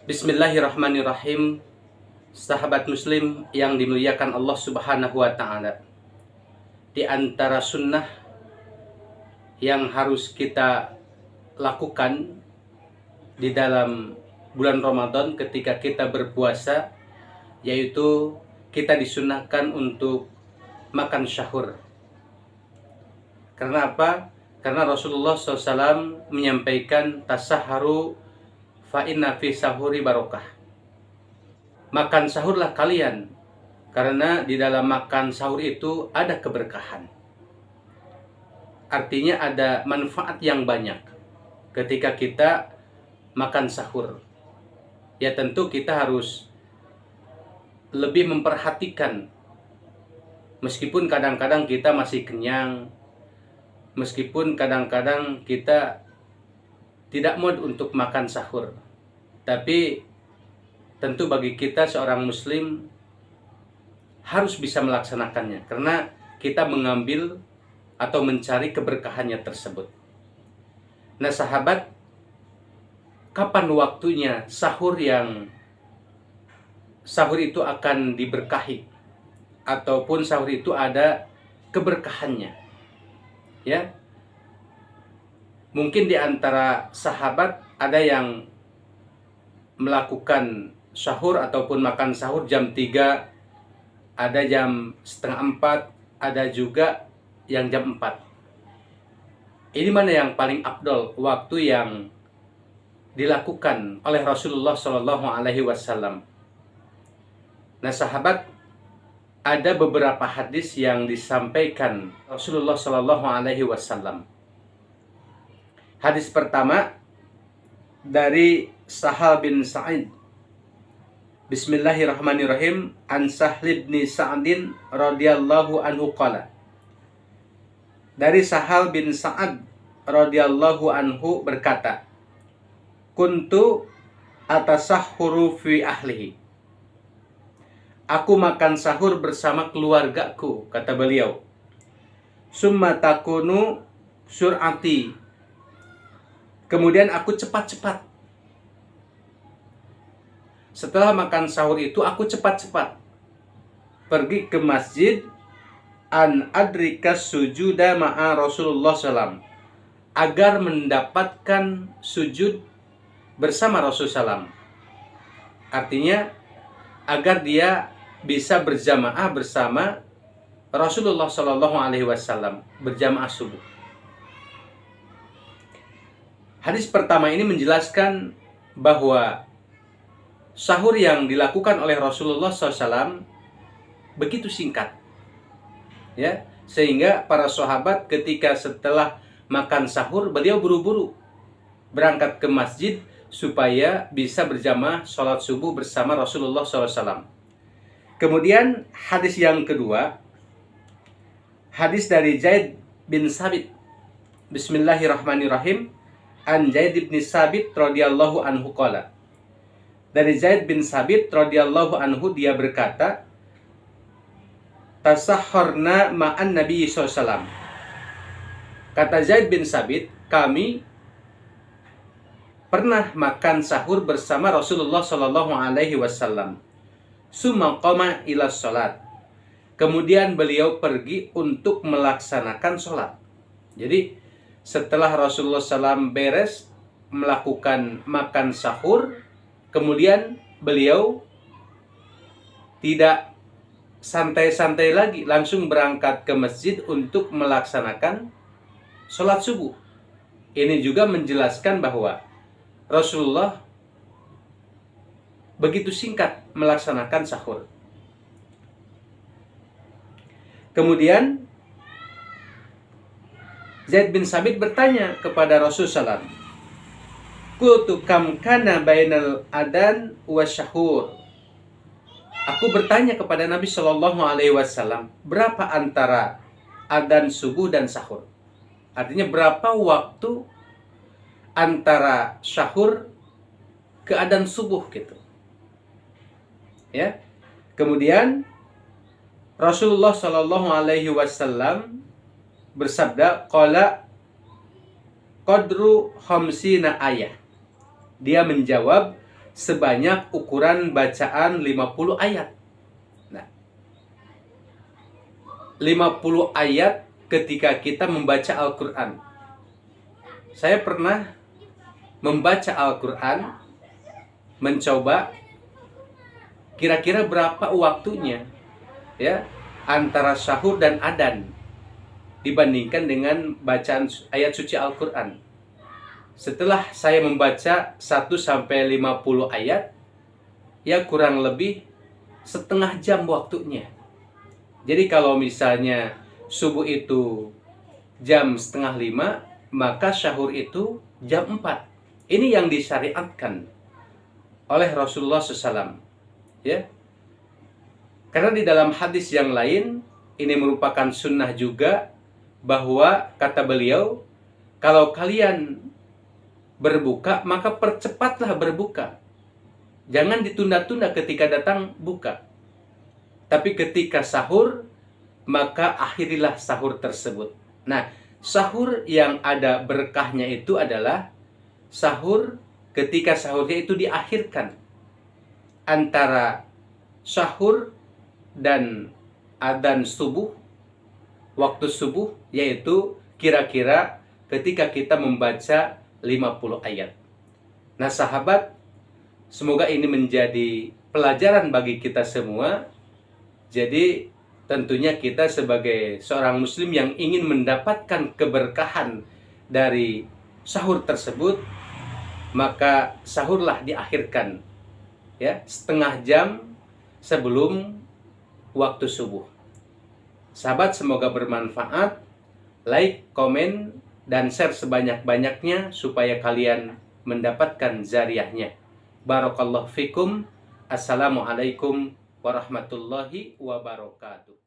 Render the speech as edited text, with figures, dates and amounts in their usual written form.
Bismillahirrahmanirrahim. Sahabat muslim yang dimuliakan Allah Subhanahu wa ta'ala, di antara sunnah yang harus kita lakukan di dalam bulan Ramadan ketika kita berpuasa, yaitu kita disunnahkan untuk makan sahur. Karena apa? Karena Rasulullah SAW menyampaikan tasaharu fa inna fi sahuri barokah. Makan sahurlah kalian, karena di dalam makan sahur itu ada keberkahan. Artinya ada manfaat yang banyak ketika kita makan sahur. Ya tentu kita harus lebih memperhatikan. Meskipun kadang-kadang kita masih kenyang, meskipun kadang-kadang kita tidak mood untuk makan sahur, tapi tentu bagi kita seorang muslim harus bisa melaksanakannya, karena kita mengambil atau mencari keberkahannya tersebut. Nah sahabat, kapan waktunya sahur itu akan diberkahi, ataupun sahur itu ada keberkahannya? Ya, mungkin di antara sahabat ada yang melakukan sahur ataupun makan sahur jam 3, ada jam setengah 4, ada juga yang jam 4. Ini mana yang paling afdol waktu yang dilakukan oleh Rasulullah SAW? Nah sahabat, ada beberapa hadis yang disampaikan Rasulullah SAW. Hadis pertama dari Sahal bin Sa'id. Bismillahirrahmanirrahim. An Sahl bin Sa'din radhiyallahu anhu qala. Dari Sahal bin Sa'ad radhiyallahu anhu berkata, kuntu atasahhuru fi ahlihi. Aku makan sahur bersama keluargaku, kata beliau. Summa takunu sur'ati. Kemudian aku cepat-cepat. Setelah makan sahur itu aku cepat-cepat pergi ke masjid an adrika sujuda ma'a Rasulullah SAW, agar mendapatkan sujud bersama Rasulullah SAW. Artinya agar dia bisa berjamaah bersama Rasulullah SAW, berjamaah subuh. Hadis pertama ini menjelaskan bahwa sahur yang dilakukan oleh Rasulullah SAW begitu singkat, ya, sehingga para sahabat ketika setelah makan sahur, beliau buru-buru berangkat ke masjid supaya bisa berjamaah sholat subuh bersama Rasulullah SAW. Kemudian hadis yang kedua, hadis dari Zaid bin Sabit. Bismillahirrahmanirrahim. An Zaid bin Sabit radhiyallahu anhu qala. Dari Zaid bin Sabit radhiyallahu anhu, dia berkata, tasahharna ma'an Nabi SAW. Kata Zaid bin Sabit, kami pernah makan sahur bersama Rasulullah SAW. Summa qama ila sholat. Kemudian beliau pergi untuk melaksanakan sholat. Jadi setelah Rasulullah SAW beres melakukan makan sahur, kemudian beliau tidak santai-santai lagi, langsung berangkat ke masjid untuk melaksanakan sholat subuh. Ini juga menjelaskan bahwa Rasulullah begitu singkat melaksanakan sahur. Kemudian Zaid bin Sabit bertanya kepada Rasulullah SAW, qultu kam kana bainal adan wa syahur. Aku bertanya kepada Nabi SAW, berapa antara adzan subuh dan sahur? Artinya berapa waktu antara sahur ke adzan subuh gitu. Ya. Kemudian Rasulullah SAW bersabda, qala qadru khamsina ayah. Dia menjawab sebanyak ukuran bacaan 50 ayat. Nah, 50 ayat ketika kita membaca Al-Quran. Saya pernah membaca Al-Quran, mencoba kira-kira berapa waktunya ya antara sahur dan adzan dibandingkan dengan bacaan ayat suci Al-Quran. Setelah saya membaca 1-50 ayat, ya kurang lebih setengah jam waktunya. Jadi kalau misalnya subuh itu jam setengah 5, maka sahur itu jam 4. Ini yang disyariatkan oleh Rasulullah SAW. Ya, karena di dalam hadis yang lain, ini merupakan sunnah juga, bahwa kata beliau, kalau kalian berbuka, maka percepatlah berbuka. Jangan ditunda-tunda ketika datang buka. Tapi ketika sahur, maka akhirilah sahur tersebut. Nah, sahur yang ada berkahnya itu adalah sahur ketika sahurnya itu diakhirkan. Antara sahur dan adzan subuh, waktu subuh, yaitu kira-kira ketika kita membaca 50 ayat. Nah sahabat, semoga ini menjadi pelajaran bagi kita semua. Jadi tentunya kita sebagai seorang muslim yang ingin mendapatkan keberkahan dari sahur tersebut, maka sahurlah diakhirkan ya setengah jam sebelum waktu subuh. Sahabat, semoga bermanfaat. Like, komen, dan share sebanyak-banyaknya supaya kalian mendapatkan zariahnya. Barakallahu fikum. Assalamualaikum warahmatullahi wabarakatuh.